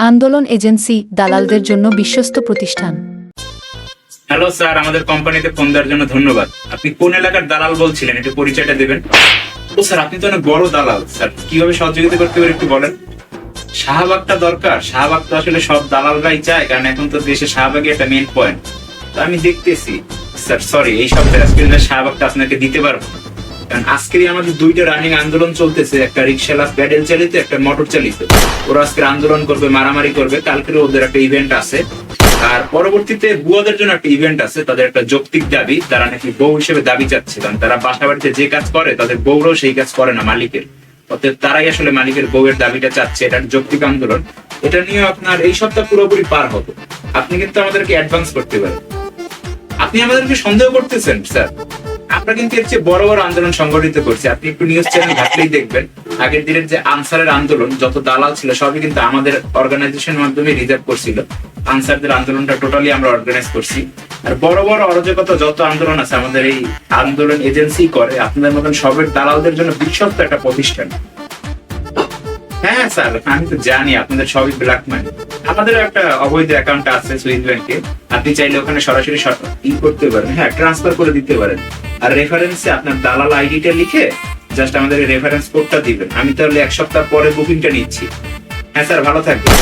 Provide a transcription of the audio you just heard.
আন্দোলন এজেন্সি দালালদের জন্য বিশ্বস্ত প্রতিষ্ঠান। হ্যালো স্যার, আমাদের কোম্পানিতে ফোন দেওয়ার জন্য ধন্যবাদ। আপনি কোন এলাকার দালাল বলছিলেন, একটু পরিচয়টা দেবেন? ও স্যার, আপনি তো অনেক বড় দালাল। স্যার, কিভাবে সহযোগিতা করতে পারি একটু বলেন। শাহবাগটা দরকার। শাহবাগ তো আসলে সব দালালরাই চায়, কারণ এখন তো দেশে শাহবাগই একটা মেইন পয়েন্ট। তো আমি দেখতেছি স্যার, সরি, এই সপ্তাহে আজকে শাহবাগটা আপনাকে দিতে পারবো না। কারণ আজকেরই আমাদের দুইটা রানিং আন্দোলন চলতেছে, একটা রিক্সালা প্যাডেল চালিত, একটা মোটর চালিত। ওরা আজকে আন্দোলন করবে, মারামারি করবে। কালকে ওদের একটা ইভেন্ট আছে, আর পরবর্তীতে বুয়াদের জন্য একটা ইভেন্ট আছে। তাদের একটা যৌক্তিক দাবি, তারা নাকি বউ হিসেবে দাবি চাচ্ছে, কারণ তারা বাসা বাড়িতে যে কাজ করে তাদের বউরাও সেই কাজ করে না মালিকের। অতএব তারাই আসলে মালিকের বউয়ের দাবিটা চাচ্ছে। এটা যৌক্তিক আন্দোলন। এটা নিয়ে আপনার এই সপ্তাহ পুরোপুরি পার হবে। আপনি কিন্তু আমাদেরকে অ্যাডভান্স করতে পারেন। আপনি আমাদেরকে সন্দেহ করতেছেন স্যার? আমরা কিন্তু এর চেয়ে বড় বড় আন্দোলন সংগঠিত করছি। আপনি একটু নিউজ চ্যানেল ঘাটলেই দেখবেন, আগের দিনের যে আনসারের আন্দোলন, যত দালাল ছিল সবই কিন্তু আমাদের অর্গানাইজেশনের মাধ্যমে রিজার্ভ করছিল। আনসারদের আন্দোলনটা টোটালি আমরা অর্গানাইজ করছি। আর বড় বড় অরাজকতা যত আন্দোলন আছে আমাদের এই আন্দোলন এজেন্সি করে। আপনাদের মতন সবের দালালদের জন্য বিশ্বস্ত একটা প্রতিষ্ঠান। হ্যাঁ স্যার, আমি তো জানি আপনাদের সবই ব্ল্যাক মানি। আমাদের একটা অবৈধ অ্যাকাউন্ট আছে সুইস ব্যাংকে। আপনি চাইলে ওখানে সরাসরি করতে পারেন, হ্যাঁ, ট্রান্সফার করে দিতে পারেন। আর রেফারেন্সে আপনার দালাল আইডিটা লিখে জাস্ট আমাদের রেফারেন্স কোডটা দিবেন। আমি তাহলে এক সপ্তাহ পরে বুকিংটা নিচ্ছি। হ্যাঁ স্যার, ভালো থাকবেন।